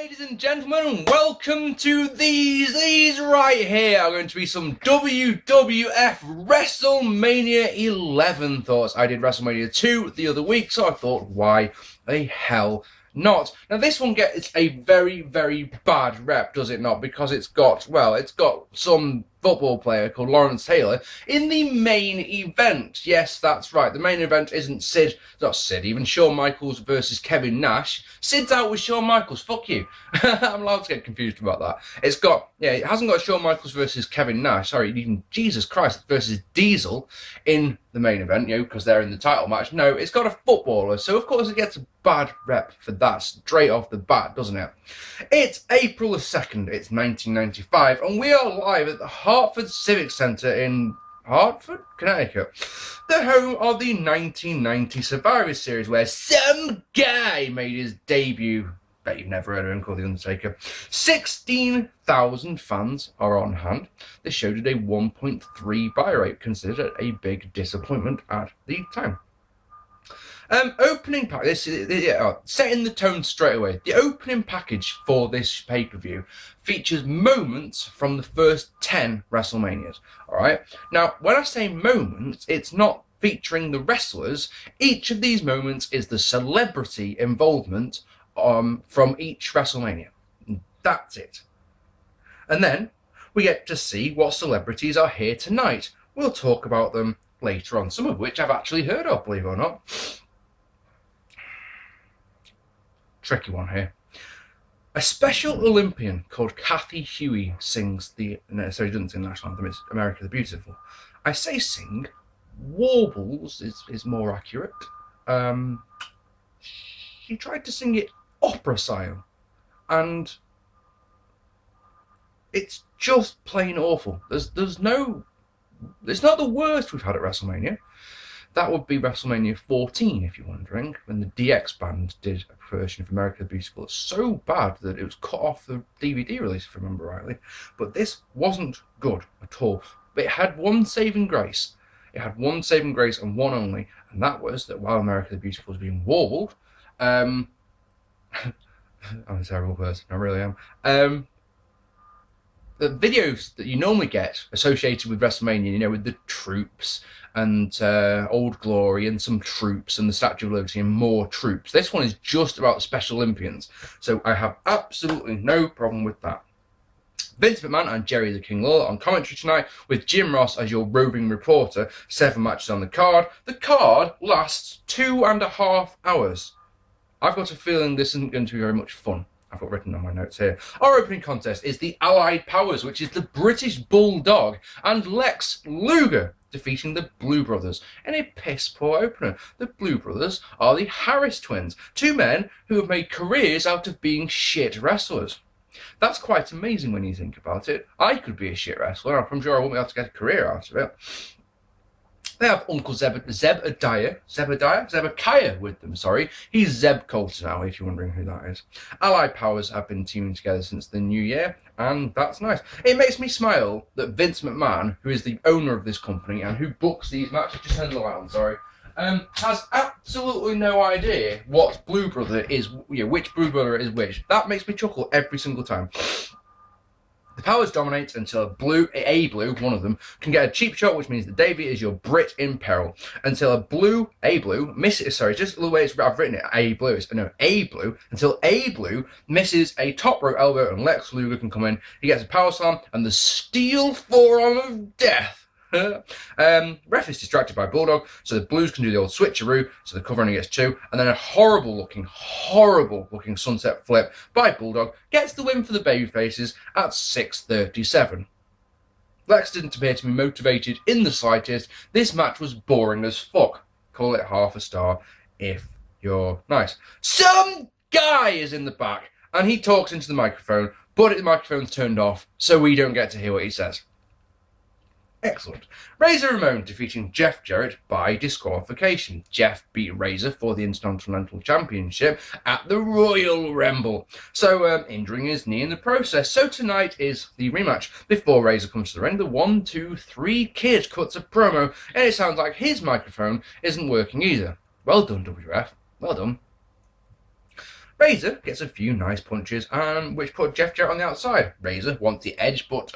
Ladies and gentlemen, welcome to these right here are going to be some WWF Wrestlemania 11 thoughts. I did Wrestlemania 2 the other week, so I thought, why the hell not? Now this one gets a very, very bad rep, does it not? Because it's got some football player called Lawrence Taylor in the main event. Yes, that's right. The main event isn't even Shawn Micheals versus Kevin Nash. Sid's out with Shawn Micheals. Fuck you. I'm allowed to get confused about that. It hasn't got Shawn Micheals versus Kevin Nash. Sorry, even Jesus Christ versus Diesel in the main event, because they're in the title match. No, it's got a footballer, so of course it gets a bad rep for that straight off the bat, doesn't it? It's April the 2nd, it's 1995, and we are live at the Hartford Civic Centre in Hartford, Connecticut, the home of the 1990 Survivor Series, where some guy made his debut. Bet you've never heard of him, called The Undertaker. 16,000 fans are on hand. This show did a 1.3 buy rate, considered a big disappointment at the time. Opening pack. Setting the tone straight away. The opening package for this pay-per-view features moments from the first 10 WrestleManias. All right. Now, when I say moments, it's not featuring the wrestlers. Each of these moments is the celebrity involvement from each WrestleMania. That's it. And then we get to see what celebrities are here tonight. We'll talk about them later on, some of which I've actually heard of, believe it or not. Tricky one here. A special Olympian called Kathy Huey sings she doesn't sing the national anthem, it's America the Beautiful. I say sing, warbles is more accurate. She tried to sing it opera style, and it's just plain awful. It's not the worst we've had at WrestleMania. That would be WrestleMania 14, if you're wondering, when the DX band did a version of America the Beautiful. It's so bad that it was cut off the DVD release, if I remember rightly. But this wasn't good at all. But it had one saving grace. It had one saving grace and one only, and that was that while America the Beautiful was being warbled, I'm a terrible person, I really am. The videos that you normally get associated with WrestleMania, with the troops and Old Glory and some troops and the Statue of Liberty and more troops. This one is just about the Special Olympians, so I have absolutely no problem with that. Vince McMahon and Jerry the King Lawler on commentary tonight, with Jim Ross as your roving reporter. 7 matches on the card. The card lasts 2.5 hours. I've got a feeling this isn't going to be very much fun. I've got written on my notes here. Our opening contest is the Allied Powers, which is the British Bulldog and Lex Luger defeating the Blue Brothers in a piss-poor opener. The Blue Brothers are the Harris twins, 2 men who have made careers out of being shit wrestlers. That's quite amazing when you think about it. I could be a shit wrestler. I'm sure I won't be able to get a career out of it. They have Uncle Zebekiah with them, sorry. He's Zeb Coulter now, if you're wondering who that is. Allied Powers have been teaming together since the new year, and that's nice. It makes me smile that Vince McMahon, who is the owner of this company and who books these matches, just turn the light on, sorry, has absolutely no idea what Blue Brother is, which Blue Brother is which. That makes me chuckle every single time. The Powers dominate until a blue, one of them, can get a cheap shot, which means that Davey is your Brit in peril. Until a blue misses, just the way I've written it, until a blue misses a top rope elbow and Lex Luger can come in. He gets a power slam and the steel forearm of death. Ref is distracted by Bulldog, so the Blues can do the old switcheroo, so the cover only gets 2, and then a horrible looking sunset flip by Bulldog gets the win for the babyfaces at 6:37. Lex didn't appear to be motivated in the slightest. This match was boring as fuck. Call it half a star if you're nice. Some guy is in the back, and he talks into the microphone, but the microphone's turned off, so we don't get to hear what he says. Excellent. Razor Ramon defeating Jeff Jarrett by disqualification. Jeff beat Razor for the Intercontinental Championship at the Royal Rumble, so injuring his knee in the process. So tonight is the rematch. Before Razor comes to the ring, the 1, 2, 3 kid cuts a promo, and it sounds like his microphone isn't working either. Well done, WWF. Well done. Razor gets a few nice punches, which put Jeff Jarrett on the outside. Razor wants the edge, but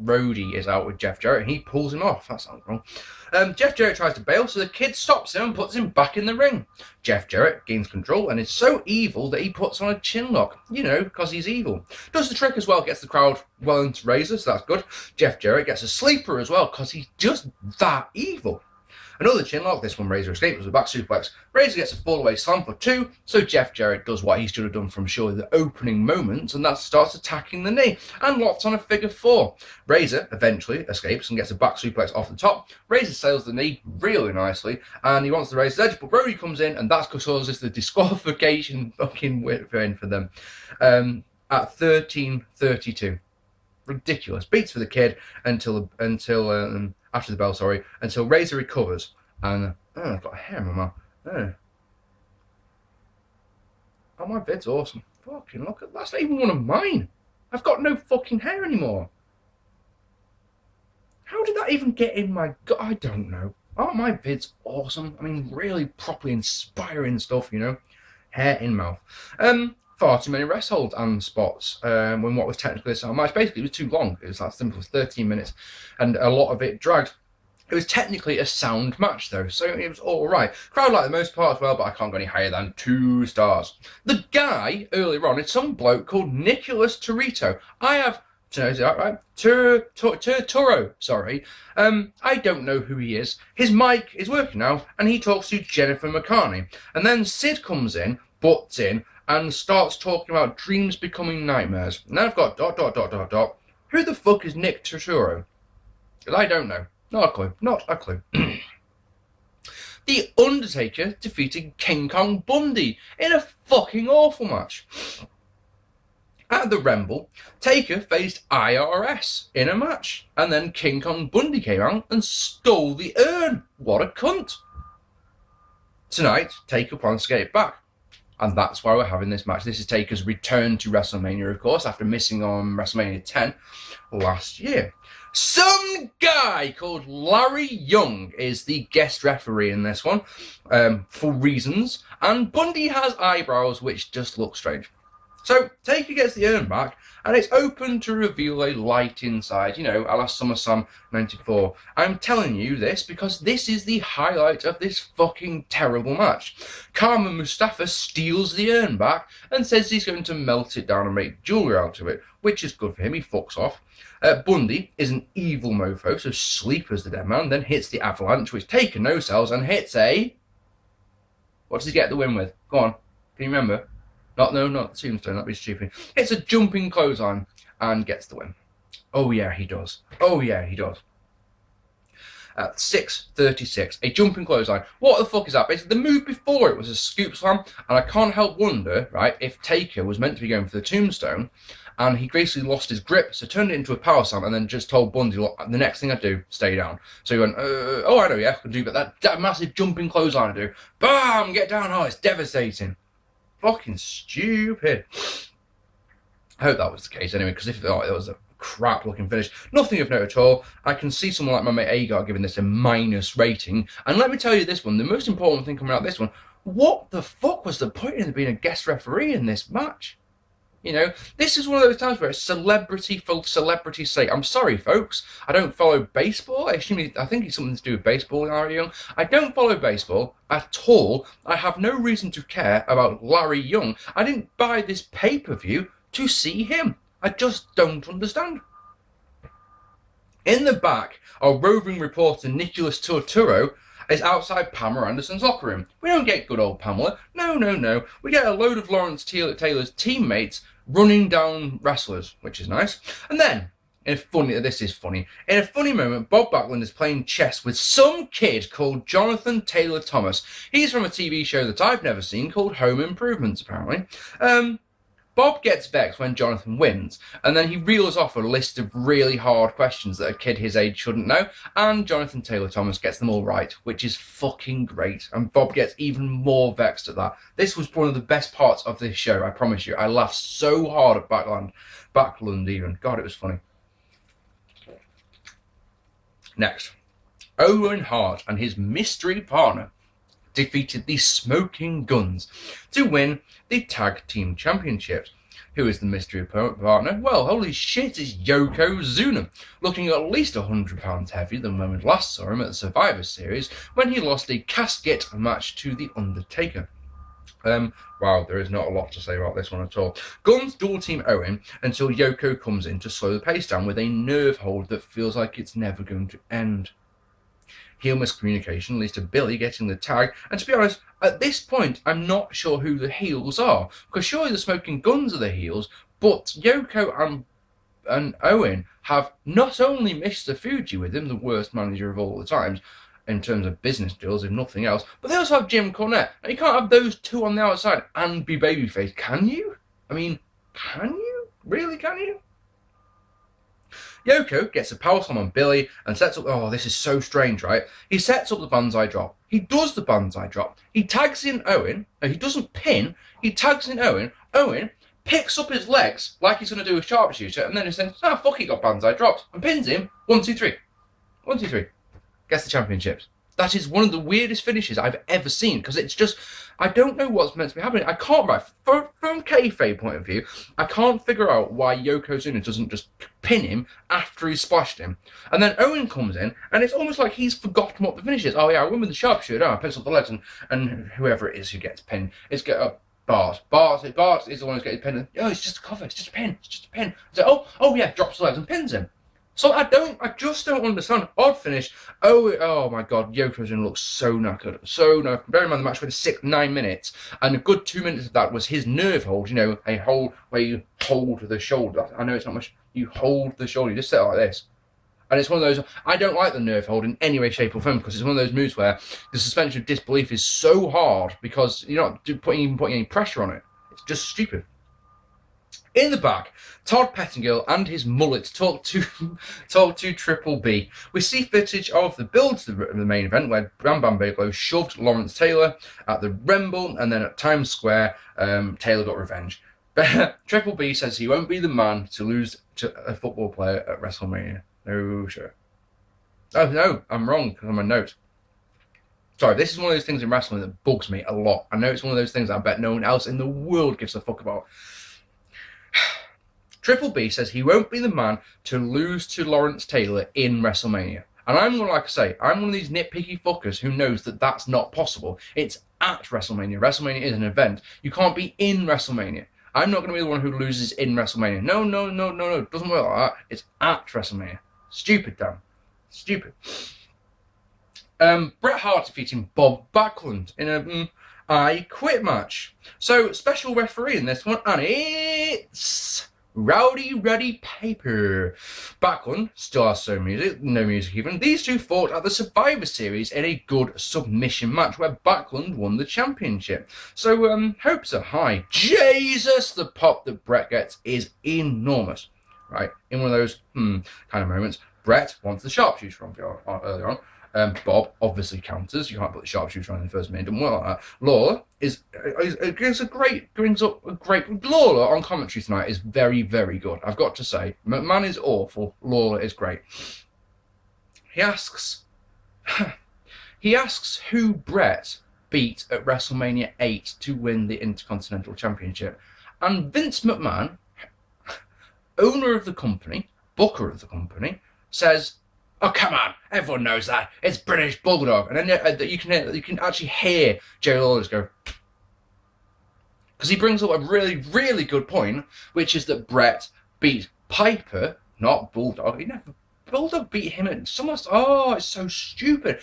Rhodey is out with Jeff Jarrett, and he pulls him off. That sounds wrong. Jeff Jarrett tries to bail, so the Kid stops him and puts him back in the ring. Jeff Jarrett gains control and is so evil that he puts on a chin lock. You know, because he's evil. Does the trick as well, gets the crowd well into Razor, so that's good. Jeff Jarrett gets a sleeper as well, because he's just that evil. Another chin lock, this one Razor escapes with a back suplex. Razor gets a fall-away slam for 2, so Jeff Jarrett does what he should have done from surely the opening moment, and that starts attacking the knee, and locks on a figure 4. Razor eventually escapes and gets a back suplex off the top. Razor sails the knee really nicely, and he wants the Razor's edge, but Rhodey comes in, and that's causes the disqualification fucking win for them at 13:32. Ridiculous. Beats for the Kid until after the bell, until Razor recovers. And I've got a hair in my mouth. Oh, my vid's awesome. Fucking look at that. That's not even one of mine. I've got no fucking hair anymore. How did that even get in my gut? I don't know. Oh, my vid's awesome. I mean, really properly inspiring stuff, you know. Hair in mouth. Far too many rest holds and spots when what was technically a sound match. Basically, it was too long. It was that simple. It was 13 minutes, and a lot of it dragged. It was technically a sound match, though, so it was all right. Crowd liked the most part as well, but I can't go any higher than 2 stars. The guy earlier on is some bloke called Micheals Torito. Is that right? Toro, sorry. I don't know who he is. His mic is working now, and he talks to Jennifer McCartney. And then Sid comes in, butts in, and starts talking about dreams becoming nightmares. And then I've got ... Who the fuck is Nick Turturro? Because I don't know. Not a clue. The Undertaker defeated King Kong Bundy in a fucking awful match. At the Rumble, Taker faced IRS in a match. And then King Kong Bundy came out and stole the urn. What a cunt. Tonight, Taker plans to get it back. And that's why we're having this match. This is Taker's return to WrestleMania, of course, after missing on WrestleMania 10 last year. Some guy called Larry Young is the guest referee in this one, for reasons. And Bundy has eyebrows, which just look strange. So Taker gets the urn back, and it's open to reveal a light inside, you know, a la SummerSlam 94. I'm telling you this because this is the highlight of this fucking terrible match. Kama Mustafa steals the urn back and says he's going to melt it down and make jewellery out of it, which is good for him. He fucks off. Bundy is an evil mofo, so sleepers the dead man, then hits the avalanche, which Taker no-sells, and hits a... What does he get the win with? Go on. Can you remember? Not the tombstone, that'd be stupid. It's a jumping clothesline and gets the win. Oh yeah, he does. At 6:36, a jumping clothesline. What the fuck is that? Basically, the move before it was a scoop slam, and I can't help wonder, right, if Taker was meant to be going for the tombstone, and he basically lost his grip, so turned it into a power slam, and then just told Bundy, look, the next thing I do, stay down. So he went, oh, I know, yeah, I can do, but that massive jumping clothesline I do, bam, get down, oh, it's devastating. Fucking stupid. I hope that was the case anyway, because if it was a crap looking finish, nothing of note at all. I can see someone like my mate Agar giving this a minus rating, and let me tell you this one, the most important thing coming out of this one, what the fuck was the point in being a guest referee in this match? You know, this is one of those times where it's celebrity for celebrity's sake. I'm sorry, folks. I don't follow baseball. I think it's something to do with baseball, Larry Young. I don't follow baseball at all. I have no reason to care about Larry Young. I didn't buy this pay-per-view to see him. I just don't understand. In the back, our roving reporter Nicholas Torturo is outside Pamela Anderson's locker room. We don't get good old Pamela. No. We get a load of Lawrence Taylor's teammates running down wrestlers, which is nice. And then, in a funny moment, Bob Backlund is playing chess with some kid called Jonathan Taylor Thomas. He's from a TV show that I've never seen called Home Improvements, apparently. Bob gets vexed when Jonathan wins, and then he reels off a list of really hard questions that a kid his age shouldn't know, and Jonathan Taylor Thomas gets them all right, which is fucking great, and Bob gets even more vexed at that. This was one of the best parts of this show, I promise you. I laughed so hard at Backlund even. God, it was funny. Next, Owen Hart and his mystery partner defeated the Smoking Guns to win the Tag Team Championships. Who is the mystery partner? Well, holy shit, it's Yokozuna, looking at least 100 pounds heavier than when we last saw him at the Survivor Series when he lost a casket match to The Undertaker. Wow, there is not a lot to say about this one at all. Guns dual team Owen until Yoko comes in to slow the pace down with a nerve hold that feels like it's never going to end. Heel miscommunication leads to Billy getting the tag, and to be honest, at this point, I'm not sure who the heels are, because surely the Smoking Guns are the heels, but Yoko and Owen have not only Mr. Fuji with him, the worst manager of all the times, in terms of business deals, if nothing else, but they also have Jim Cornette. Now, you can't have those two on the outside and be babyface, can you? I mean, can you? Really, can you? Yoko gets a power slam on Billy and sets up... Oh, this is so strange, right? He sets up the banzai drop. He does the banzai drop. He tags in Owen. No, he doesn't pin. He tags in Owen. Owen picks up his legs like he's going to do a sharpshooter, and then he says, fuck, he got banzai drops, and pins him. 1, 2, 3. 1, 2, 3. Gets the championships. That is one of the weirdest finishes I've ever seen, because it's just... I don't know what's meant to be happening. I can't... Right, from kayfabe point of view, I can't figure out why Yokozuna doesn't just pin him after he's splashed him. And then Owen comes in, and it's almost like he's forgotten what the finish is. Oh, yeah, I win with the sharpshooter. I picks up the legs, and whoever it is who gets pinned, it's Bart. Bart is the one who's getting pinned. Oh, it's just a cover. It's just a pin. It's just a pin. So, oh yeah, drops the legs and pins him. So I just don't understand. Odd finish. Oh my God, Yokozuna looks so knackered. So knackered. Bear in mind the match went 9 minutes, and a good 2 minutes of that was his nerve hold. You know, a hold where you hold the shoulder. I know it's not much. You hold the shoulder. You just set it like this. And it's one of those, I don't like the nerve hold in any way, shape or form, because it's one of those moves where the suspension of disbelief is so hard because you're not putting any pressure on it. It's just stupid. In the back, Todd Pettingill and his mullet talk to Triple B. We see footage of the build to the main event where Bam Bam Bigelow shoved Lawrence Taylor at the Rumble, and then at Times Square, Taylor got revenge. Triple B says he won't be the man to lose to a football player at WrestleMania. No, sure. Oh, no, I'm wrong because I'm a note. Sorry, this is one of those things in wrestling that bugs me a lot. I know it's one of those things I bet no one else in the world gives a fuck about. Triple B says he won't be the man to lose to Lawrence Taylor in WrestleMania. And I'm going to, like I say, I'm one of these nitpicky fuckers who knows that that's not possible. It's at WrestleMania. WrestleMania is an event. You can't be in WrestleMania. I'm not going to be the one who loses in WrestleMania. No. It doesn't work like that. It's at WrestleMania. Stupid, damn. Stupid. Bret Hart defeating Bob Backlund in a I Quit match. So, special referee in this one, and it's Rowdy Roddy Piper. Backlund still has no music even. These two fought at the Survivor Series in a good submission match where Backlund won the championship. So, hopes are high. Jesus, the pop that Bret gets is enormous. Right, in one of those kind of moments, Bret wants the sharpshooter on earlier on. Bob obviously counters. You can't put the sharpshooter on in the first minute. It doesn't work like that. Lawler brings up a great. Lawler on commentary tonight is very, very good. I've got to say, McMahon is awful. Lawler is great. He asks who Bret beat at WrestleMania 8 to win the Intercontinental Championship, and Vince McMahon, owner of the company, booker of the company, says, "Oh, come on, everyone knows that. It's British Bulldog." And then you can actually hear Jerry Lawler just go, because he brings up a really, really good point, which is that Bret beat Piper, not Bulldog. Bulldog beat him at someone. Oh, it's so stupid.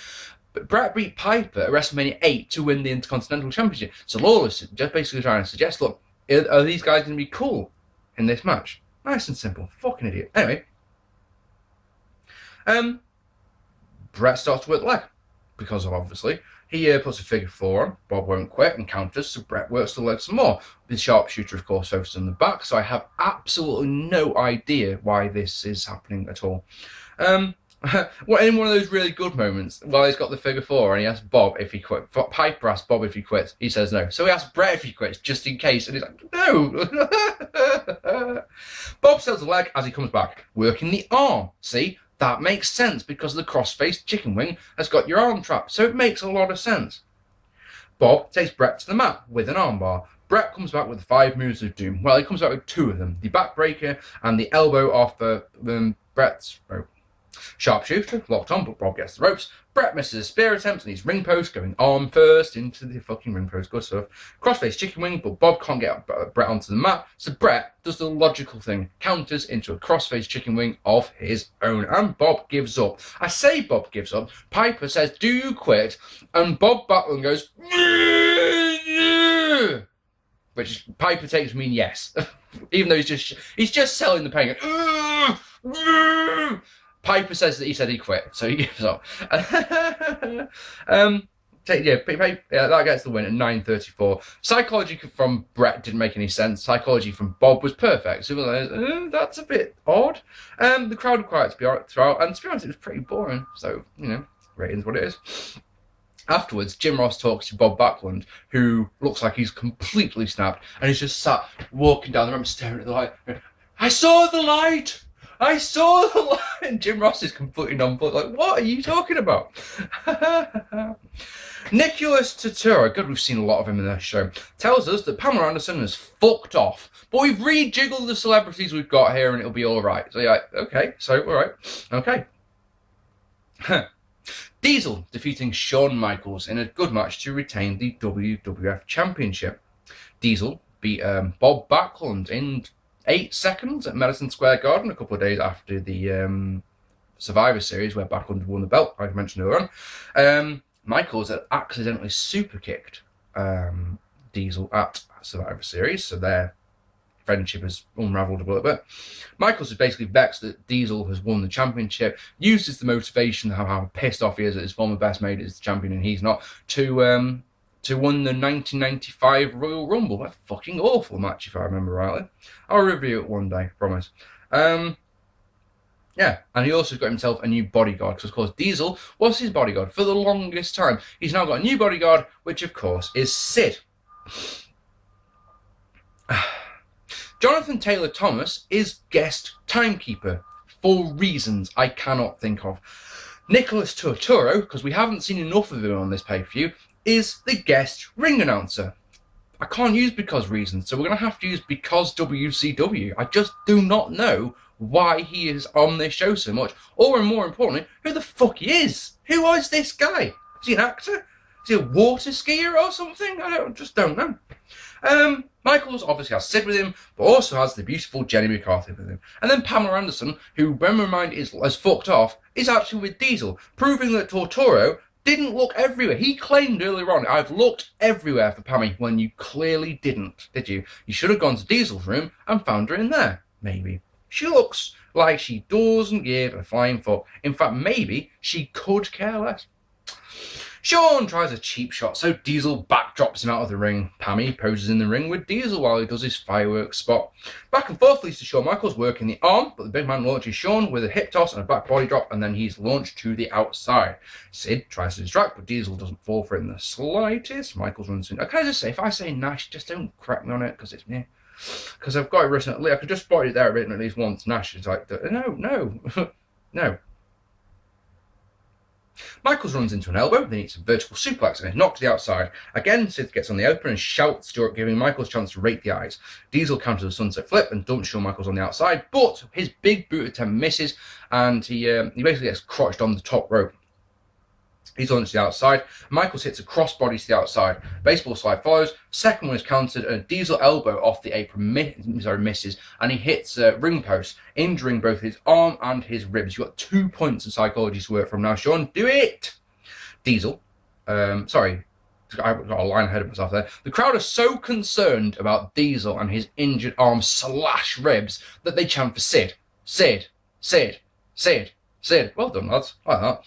But Bret beat Piper at WrestleMania 8 to win the Intercontinental Championship. So Lawler's just basically trying to suggest, look, are these guys going to be cool in this match? Nice and simple. Fucking idiot. Anyway. Bret starts to work the leg, because of obviously. He puts a figure 4 on. Bob won't quit and counters, so Bret works the leg some more. The sharpshooter, of course, focuses on the back, so I have absolutely no idea why this is happening at all. Well, in one of those really good moments, while he's got the figure 4 and he asks Bob if he quits. Piper asks Bob if he quits. He says no. So he asks Bret if he quits, just in case, and he's like, no. Bob sells the leg as he comes back, working the arm. See? That makes sense because the cross-faced chicken wing has got your arm trapped, so it makes a lot of sense. Bob takes Bret to the mat with an armbar. Bret comes back with the 5 moves of doom. Well, he comes back with 2 of them. The backbreaker and the elbow off Bret's rope. Sharpshooter, locked on, but Bob gets the ropes. Bret misses a spear attempt and his ring post, going arm first into the fucking ring post. Good stuff. Crossface chicken wing, but Bob can't get Bret onto the mat, so Bret does the logical thing, counters into a crossface chicken wing of his own, and Bob gives up. I say Bob gives up. Piper says, "Do you quit?" And Bob Backlund goes, which Piper takes to mean yes, even though he's just selling the pain. Piper says that he said he quit, so he gives up. That gets the win at 9:34. Psychology from Bret didn't make any sense. Psychology from Bob was perfect. So that's a bit odd. The crowd were quiet throughout, and to be honest, it was pretty boring. So, ratings what it is. Afterwards, Jim Ross talks to Bob Backlund, who looks like he's completely snapped, and he's just sat walking down the ramp, staring at the light. I saw the light! I saw the light! And Jim Ross is completely non-book, like, what are you talking about? Nicholas Turturro, God, we've seen a lot of him in this show, tells us that Pamela Anderson has fucked off. But we've rejiggled the celebrities we've got here and it'll be alright. So you're like, okay, so alright. Okay. Diesel defeating Shawn Micheals in a good match to retain the WWF Championship. Diesel beat Bob Backlund in 8 seconds at Madison Square Garden a couple of days after the Survivor Series where Backlund won the belt, like I mentioned earlier on. Micheals had accidentally super kicked Diesel at Survivor Series, so their friendship has unravelled a little bit. Micheals is basically vexed that Diesel has won the championship, uses the motivation of how pissed off he is that his former best mate is the champion and he's not, to win the 1995 Royal Rumble. A fucking awful match, if I remember rightly. I'll review it one day, promise. Yeah, and he also got himself a new bodyguard, because of course Diesel was his bodyguard for the longest time. He's now got a new bodyguard, which of course is Sid. Jonathan Taylor Thomas is guest timekeeper for reasons I cannot think of. Nicholas Turturro, because we haven't seen enough of him on this pay-per-view, is the guest ring announcer. I can't use because reasons, so we're going to have to use because WCW. I just do not know why he is on this show so much, or more importantly, who the fuck he is. Who is this guy? Is he an actor? Is he a water skier or something? I just don't know. Micheals obviously has Sid with him, but also has the beautiful Jenny McCarthy with him. And then Pamela Anderson, who, bear in mind, is fucked off, is actually with Diesel, proving that Turturro didn't look everywhere. He claimed earlier on, I've looked everywhere for Pammy, when you clearly didn't, did you? You should have gone to Diesel's room and found her in there, maybe. She looks like she doesn't give a flying fuck. In fact, maybe she could care less. Shawn tries a cheap shot, so Diesel backdrops him out of the ring. Pammy poses in the ring with Diesel while he does his fireworks spot. Back and forth leads to Shawn Micheals working the arm, but the big man launches Shawn with a hip toss and a back body drop, and then he's launched to the outside. Sid tries to distract, but Diesel doesn't fall for it in the slightest. Micheals runs in. Can I just say, if I say Nash, just don't correct me on it, because it's me. Because I've got it written at least, I could just spot it there written at least once. Nash is like, no. Micheals runs into an elbow, then eats a vertical suplex and is knocked to the outside. Again, Sid gets on the apron and shouts Stewart, giving Micheals a chance to rake the eyes. Diesel counters a sunset flip and dumps Shawn Micheals on the outside, but his big boot attempt misses and he basically gets crotched on the top rope. He's launched to the outside. Micheals hits a crossbody to the outside. Baseball slide follows. Second one is countered, and a Diesel elbow off the apron misses, and he hits a ring post, injuring both his arm and his ribs. You've got 2 points of psychology to work from now, Shawn. Do it! Diesel. Sorry. I've got a line ahead of myself there. The crowd are so concerned about Diesel and his injured arm / ribs that they chant for Sid. Sid. Sid. Sid. Sid. Well done, lads. Like that.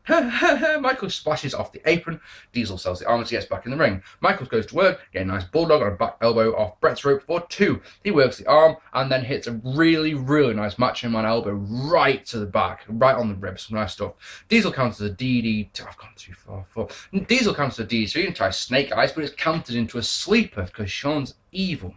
Micheals splashes off the apron. Diesel sells the arm as he gets back in the ring. Micheals goes to work, getting a nice bulldog on a back elbow off Bret's rope for 2. He works the arm and then hits a really, really nice Macho Man elbow right to the back, right on the ribs. Nice stuff. Diesel counters a DD. I've gone too far. Diesel counters a DD3 and tries snake eyes, but it's countered into a sleeper because Shawn's evil.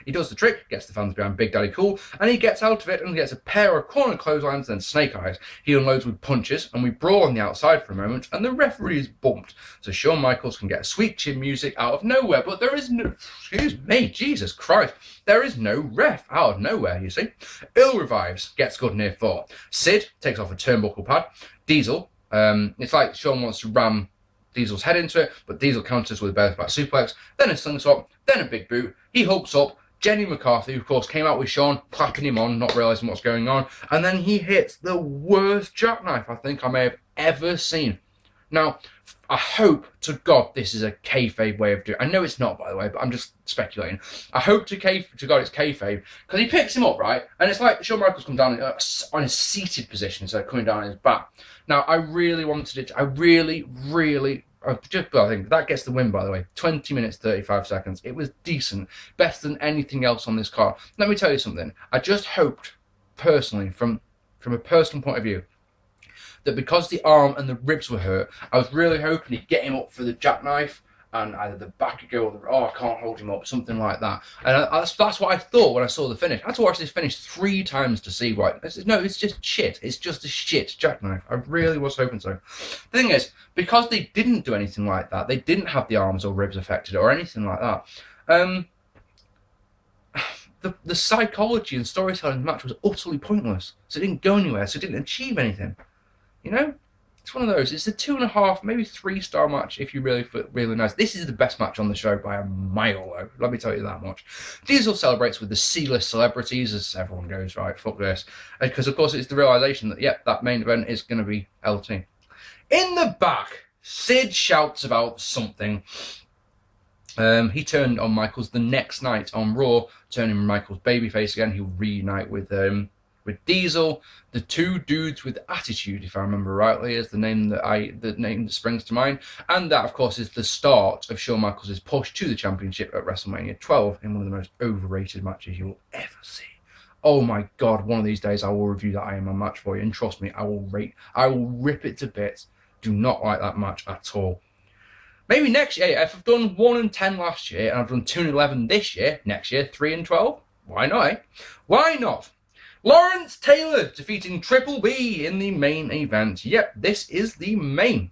He does the trick, gets the fans behind Big Daddy Cool, and he gets out of it and gets a pair of corner clotheslines and then snake eyes. He unloads with punches, and we brawl on the outside for a moment, and the referee is bumped. So Shawn Micheals can get sweet chin music out of nowhere, but there is no... Excuse me, Jesus Christ. There is no ref out of nowhere, you see. Earl revives, gets good near fall. Sid takes off a turnbuckle pad. Diesel, it's like Shawn wants to ram Diesel's head into it, but Diesel counters with a belly back suplex, then a slingshot, then a big boot. He hulks up. Jenny McCarthy, of course, came out with Shawn, clapping him on, not realising what's going on, and then he hits the worst jackknife I think I may have ever seen. Now, I hope to God this is a kayfabe way of doing it. I know it's not, by the way, but I'm just speculating. I hope to God it's kayfabe, because he picks him up, right, and it's like Shawn Michaels comes down on a seated position instead of coming down on his back. Now, I really wanted it. I think that gets the win, by the way. 20 minutes, 35 seconds. It was decent. Better than anything else on this card. Let me tell you something. I just hoped, personally, from a personal point of view, that because the arm and the ribs were hurt, I was really hoping he'd get him up for the jackknife and either the back would go or I can't hold him up, something like that. And that's what I thought when I saw the finish. I had to watch this finish 3 times to see why. No, it's just shit. It's just a shit jackknife. I really was hoping so. The thing is, because they didn't do anything like that, they didn't have the arms or ribs affected or anything like that, the psychology and storytelling of the match was utterly pointless. So it didn't go anywhere, so it didn't achieve anything. You know? It's one of those. It's a 2.5, maybe 3-star match if you really nice. This is the best match on the show by a mile, though. Let me tell you that much. Diesel celebrates with the C-list celebrities as everyone goes, right, fuck this. Because, of course, it's the realisation that, yep, that main event is going to be LT. In the back, Sid shouts about something. He turned on Micheals the next night on Raw, turning Micheals babyface again. He'll reunite with Diesel. The two dudes with attitude, if I remember rightly, is the name that springs to mind, and that of course is the start of Shawn Micheals' push to the championship at WrestleMania 12 in one of the most overrated matches you will ever see. Oh my God! One of these days I will review that Iron Man match for you, and trust me, I will rip it to bits. Do not like that match at all. Maybe next year, if I've done 1-10 last year and I've done 2-11 this year, next year 3-12. Why not? Eh? Why not? Lawrence Taylor defeating Triple B in the main event. Yep, this is the main.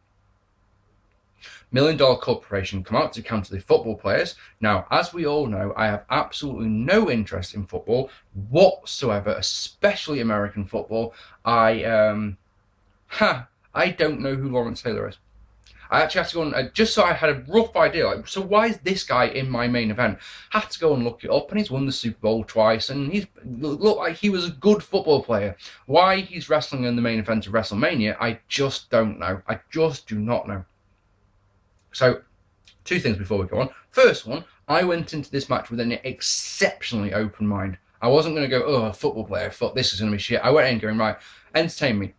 $1 Million Corporation come out to counter the football players. Now, as we all know, I have absolutely no interest in football whatsoever, especially American football. I don't know who Lawrence Taylor is. I actually had to go and, just so I had a rough idea, like, so why is this guy in my main event? I had to go and look it up, and he's won the Super Bowl twice, and he's looked like he was a good football player. Why he's wrestling in the main event of WrestleMania, I just don't know. I just do not know. So, 2 things before we go on. First one, I went into this match with an exceptionally open mind. I wasn't going to go, oh, a football player, fuck, this is going to be shit. I went in going, right, entertain me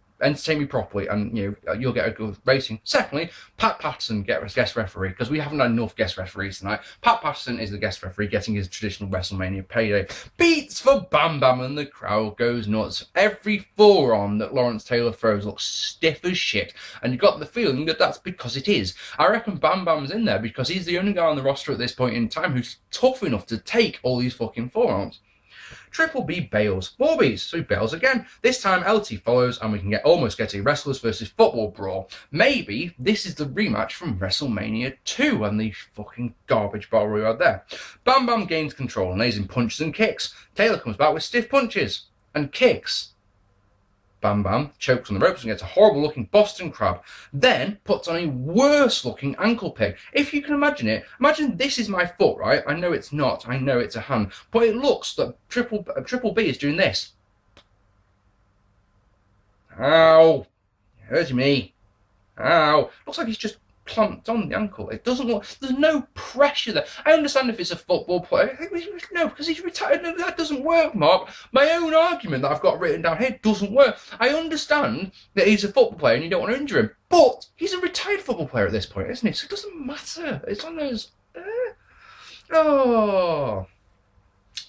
properly, and you'll get a good rating. Secondly, Pat Patterson gets guest referee, because we haven't had enough guest referees tonight. Pat Patterson is the guest referee, getting his traditional WrestleMania payday. Beats for Bam Bam, and the crowd goes nuts. Every forearm that Lawrence Taylor throws looks stiff as shit, and you got the feeling that that's because it is. I reckon Bam Bam's in there because he's the only guy on the roster at this point in time who's tough enough to take all these fucking forearms. Triple B bails. 4 Bs, so he bails again. This time LT follows, and we can almost get a wrestlers versus football brawl. Maybe this is the rematch from WrestleMania 2 and the fucking garbage battle we had there. Bam Bam gains control, lays in punches and kicks. Taylor comes back with stiff punches and kicks. Bam Bam chokes on the ropes and gets a horrible looking Boston Crab, then puts on a worse looking ankle pick. If you can imagine it, imagine this is my foot, right? I know it's not, I know it's a hand, but it looks that Triple B is doing this. Ow, it hurts me. Ow, looks like he's just clamped on the ankle. It doesn't look, there's no pressure there. I understand if it's a football player. No, because he's retired. No, that doesn't work, Mark. My own argument that I've got written down here doesn't work. I understand that he's a football player and you don't want to injure him, but he's a retired football player at this point, isn't he? So it doesn't matter. It's on those...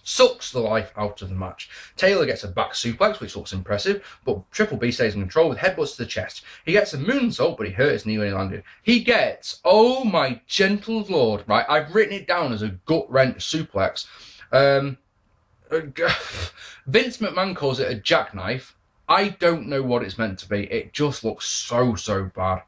Sucks the life out of the match. Taylor gets a back suplex, which looks impressive, but Triple B stays in control with headbutts to the chest. He gets a moonsault, but he hurt his knee when he landed. He gets, oh my gentle lord, right, I've written it down as a gut-wrench suplex. Vince McMahon calls it a jackknife. I don't know what it's meant to be. It just looks so bad.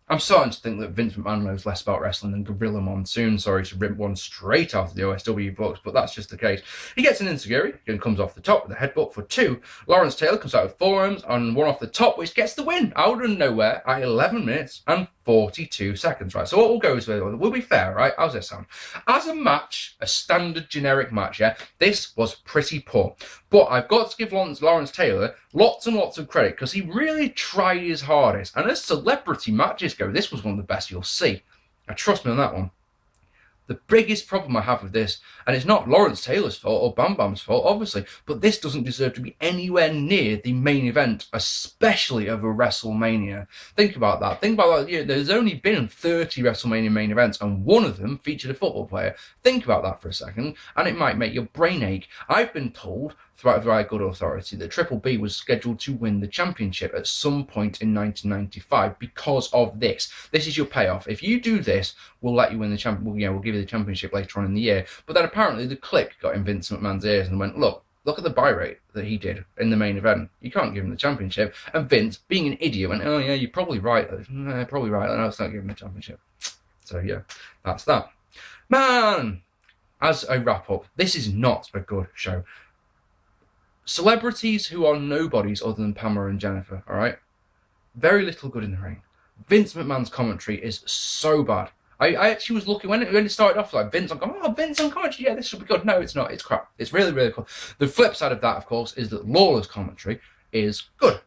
I'm starting to think that Vince McMahon knows less about wrestling than Gorilla Monsoon. Sorry to rip one straight out of the OSW books, but that's just the case. He gets an enziguri and comes off the top with a headbutt for 2. Lawrence Taylor comes out with forearms and one off the top, which gets the win out of nowhere at 11 minutes and 42 seconds, right? So what will go is we'll be fair, right? How's this sound? As a match, a standard generic match, yeah, this was pretty poor. But I've got to give Lawrence Taylor lots and lots of credit because he really tried his hardest. And as celebrity matches go, this was one of the best you'll see. Now, trust me on that one. The biggest problem I have with this, and it's not Lawrence Taylor's fault or Bam Bam's fault, obviously, but this doesn't deserve to be anywhere near the main event, especially of a WrestleMania. Think about that. Think about that. Yeah, there's only been 30 WrestleMania main events, and one of them featured a football player. Think about that for a second, and it might make your brain ache. I've been told throughout very good authority that Triple B was scheduled to win the championship at some point in 1995 because of this. This is your payoff. If you do this, we'll let you win the championship. We'll give you the championship later on in the year. But then apparently the click got in Vince McMahon's ears and went, look at the Buyrate that he did in the main event. You can't give him the championship. And Vince, being an idiot, went, oh yeah, you're probably right. Probably right. No, it's not giving him the championship. So yeah, that's that. Man, as I wrap up, this is not a good show. Celebrities who are nobodies other than Pamela and Jennifer, all right? Very little good in the ring. Vince McMahon's commentary is so bad. I actually was looking, when it started off like Vince on commentary, yeah, this should be good. No, it's not. It's crap. It's really cool. The flip side of that, of course, is that Lawler's commentary is good.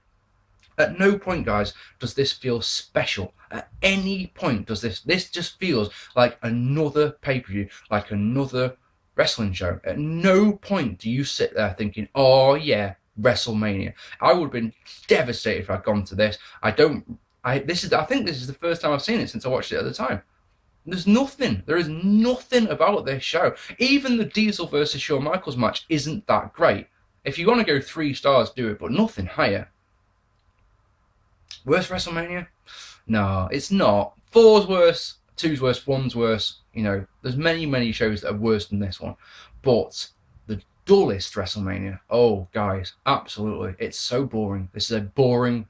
At no point, guys, does this feel special. At any point does this just feels like another pay-per-view, like another wrestling show. At no point do you sit there thinking, oh yeah, WrestleMania. I would have been devastated if I'd gone to this. I think this is the first time I've seen it since I watched it at the time. There is nothing about this show. Even the Diesel versus Shawn Micheals match isn't that great. If you want to go 3 stars, do it, but nothing higher. Worst WrestleMania? No, it's not. 4's worse, 2's worse, 1's worse. You know, there's many shows that are worse than this one. But the dullest WrestleMania, oh, guys, absolutely. It's so boring. This is a boring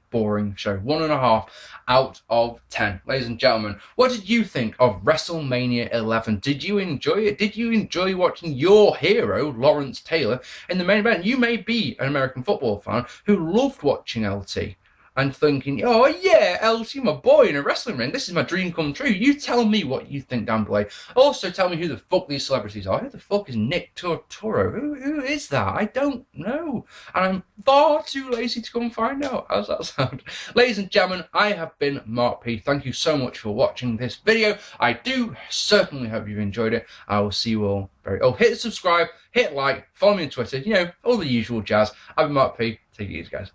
show. 1.5 out of 10. Ladies and gentlemen, what did you think of WrestleMania 11? Did you enjoy it? Did you enjoy watching your hero, Lawrence Taylor, in the main event? You may be an American football fan who loved watching LT. And thinking, oh yeah, LT, my boy in a wrestling ring. This is my dream come true. You tell me what you think down below. Also, tell me who the fuck these celebrities are. Who the fuck is Nick Turturro? Who is that? I don't know. And I'm far too lazy to go and find out. How's that sound? Ladies and gentlemen, I have been Mark P. Thank you so much for watching this video. I do certainly hope you've enjoyed it. I will see you all very... Oh, hit subscribe, hit like, follow me on Twitter. You know, all the usual jazz. I've been Mark P. Take it easy, guys.